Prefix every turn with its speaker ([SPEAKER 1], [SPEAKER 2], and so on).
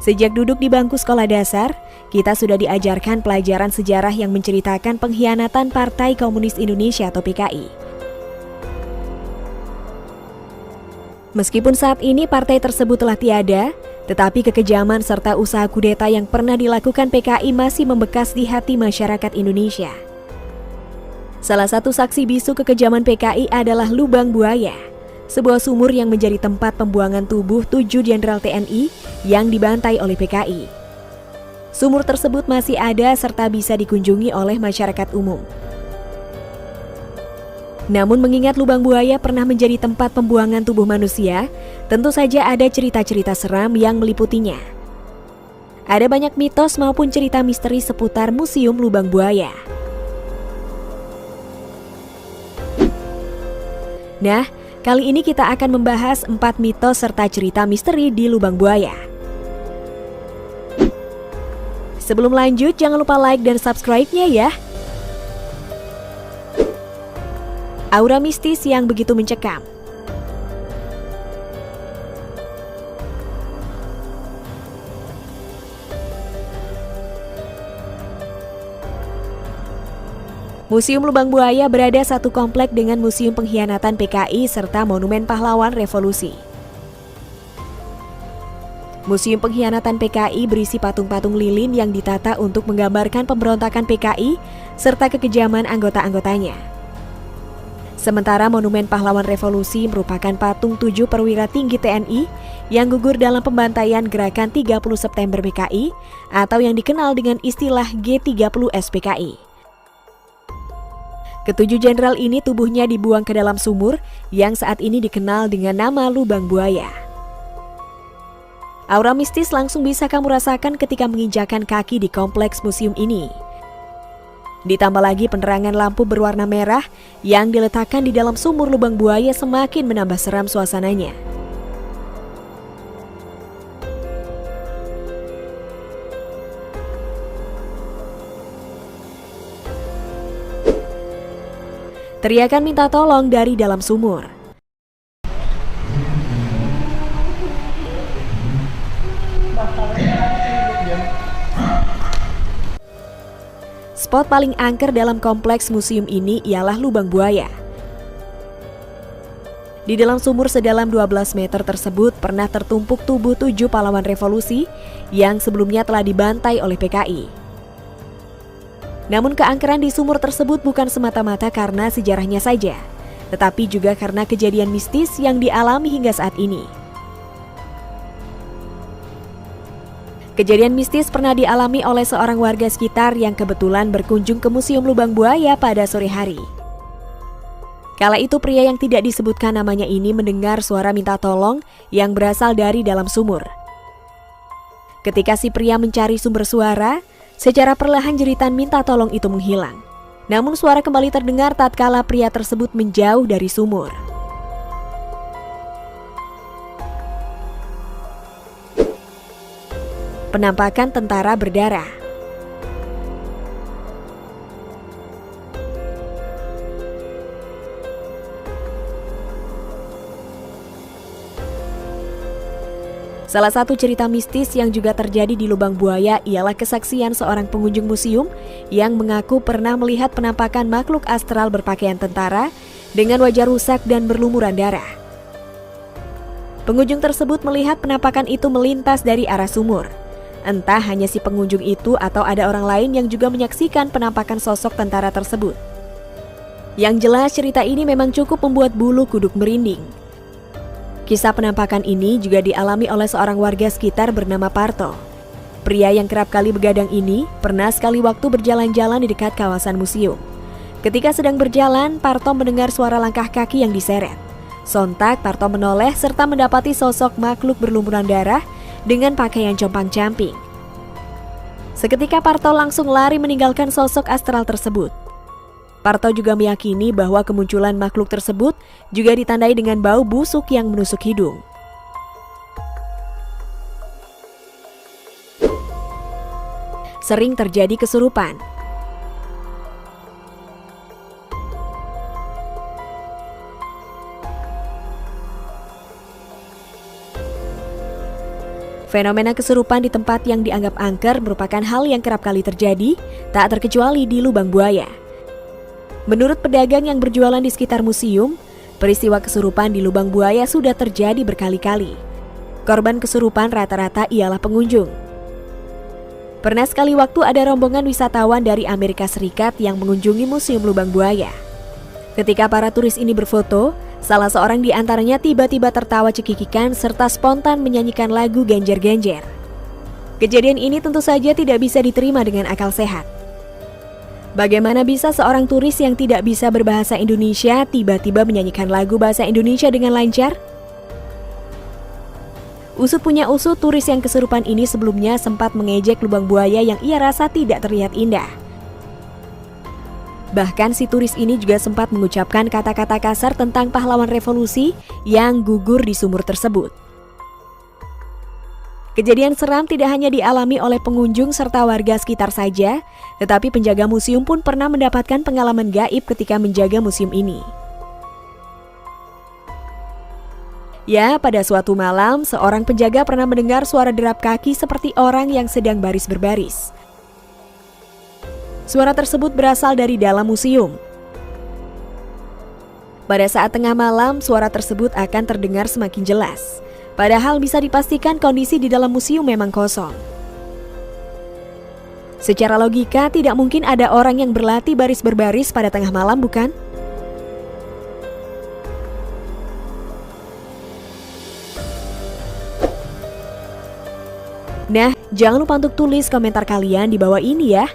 [SPEAKER 1] Sejak duduk di bangku sekolah dasar, kita sudah diajarkan pelajaran sejarah yang menceritakan pengkhianatan Partai Komunis Indonesia atau PKI. Meskipun saat ini partai tersebut telah tiada, tetapi kekejaman serta usaha kudeta yang pernah dilakukan PKI masih membekas di hati masyarakat Indonesia. Salah satu saksi bisu kekejaman PKI adalah Lubang Buaya, sebuah sumur yang menjadi tempat pembuangan tubuh 7 jenderal TNI yang dibantai oleh PKI. Sumur tersebut masih ada serta bisa dikunjungi oleh masyarakat umum. Namun mengingat Lubang Buaya pernah menjadi tempat pembuangan tubuh manusia, tentu saja ada cerita-cerita seram yang meliputinya. Ada banyak mitos maupun cerita misteri seputar Museum Lubang Buaya. Nah, kali ini kita akan membahas 4 mitos serta cerita misteri di Lubang Buaya. Sebelum lanjut, jangan lupa like dan subscribe-nya ya. Aura mistis yang begitu mencekam. Museum Lubang Buaya berada satu komplek dengan Museum Pengkhianatan PKI serta Monumen Pahlawan Revolusi. Museum Pengkhianatan PKI berisi patung-patung lilin yang ditata untuk menggambarkan pemberontakan PKI serta kekejaman anggota-anggotanya. Sementara Monumen Pahlawan Revolusi merupakan patung 7 perwira tinggi TNI yang gugur dalam pembantaian gerakan 30 September PKI atau yang dikenal dengan istilah G30S PKI. Ketujuh jenderal ini tubuhnya dibuang ke dalam sumur yang saat ini dikenal dengan nama Lubang Buaya. Aura mistis langsung bisa kamu rasakan ketika menginjakan kaki di kompleks museum ini. Ditambah lagi penerangan lampu berwarna merah yang diletakkan di dalam sumur Lubang Buaya semakin menambah seram suasananya. Teriakan minta tolong dari dalam sumur. Spot paling angker dalam kompleks museum ini ialah Lubang Buaya. Di dalam sumur sedalam 12 meter tersebut pernah tertumpuk tubuh 7 pahlawan revolusi yang sebelumnya telah dibantai oleh PKI. Namun keangkeran di sumur tersebut bukan semata-mata karena sejarahnya saja, tetapi juga karena kejadian mistis yang dialami hingga saat ini. Kejadian mistis pernah dialami oleh seorang warga sekitar yang kebetulan berkunjung ke Museum Lubang Buaya pada sore hari. Kala itu pria yang tidak disebutkan namanya ini mendengar suara minta tolong yang berasal dari dalam sumur. Ketika si pria mencari sumber suara, secara perlahan jeritan minta tolong itu menghilang. Namun suara kembali terdengar tatkala pria tersebut menjauh dari sumur. Penampakan tentara berdarah. Salah satu cerita mistis yang juga terjadi di Lubang Buaya ialah kesaksian seorang pengunjung museum yang mengaku pernah melihat penampakan makhluk astral berpakaian tentara dengan wajah rusak dan berlumuran darah. Pengunjung tersebut melihat penampakan itu melintas dari arah sumur. Entah hanya si pengunjung itu atau ada orang lain yang juga menyaksikan penampakan sosok tentara tersebut. Yang jelas cerita ini memang cukup membuat bulu kuduk merinding. Kisah penampakan ini juga dialami oleh seorang warga sekitar bernama Parto. Pria yang kerap kali begadang ini pernah sekali waktu berjalan-jalan di dekat kawasan museum. Ketika sedang berjalan, Parto mendengar suara langkah kaki yang diseret. Sontak Parto menoleh serta mendapati sosok makhluk berlumuran darah dengan pakaian compang-camping. Seketika Parto langsung lari meninggalkan sosok astral tersebut. Parto juga meyakini bahwa kemunculan makhluk tersebut juga ditandai dengan bau busuk yang menusuk hidung. Sering terjadi kesurupan. Fenomena kesurupan di tempat yang dianggap angker merupakan hal yang kerap kali terjadi, tak terkecuali di Lubang Buaya. Menurut pedagang yang berjualan di sekitar museum, peristiwa kesurupan di Lubang Buaya sudah terjadi berkali-kali. Korban kesurupan rata-rata ialah pengunjung. Pernah sekali waktu ada rombongan wisatawan dari Amerika Serikat yang mengunjungi Museum Lubang Buaya. Ketika para turis ini berfoto, salah seorang di antaranya tiba-tiba tertawa cekikikan serta spontan menyanyikan lagu Genjer-Genjer. Kejadian ini tentu saja tidak bisa diterima dengan akal sehat. Bagaimana bisa seorang turis yang tidak bisa berbahasa Indonesia tiba-tiba menyanyikan lagu bahasa Indonesia dengan lancar? Usut punya usut, turis yang kesurupan ini sebelumnya sempat mengejek Lubang Buaya yang ia rasa tidak terlihat indah. Bahkan si turis ini juga sempat mengucapkan kata-kata kasar tentang pahlawan revolusi yang gugur di sumur tersebut. Kejadian seram tidak hanya dialami oleh pengunjung serta warga sekitar saja, tetapi penjaga museum pun pernah mendapatkan pengalaman gaib ketika menjaga museum ini. Ya, pada suatu malam, seorang penjaga pernah mendengar suara derap kaki seperti orang yang sedang baris berbaris. Suara tersebut berasal dari dalam museum. Pada saat tengah malam, suara tersebut akan terdengar semakin jelas. Padahal bisa dipastikan kondisi di dalam museum memang kosong. Secara logika, tidak mungkin ada orang yang berlatih baris berbaris pada tengah malam, bukan? Nah, jangan lupa untuk tulis komentar kalian di bawah ini ya.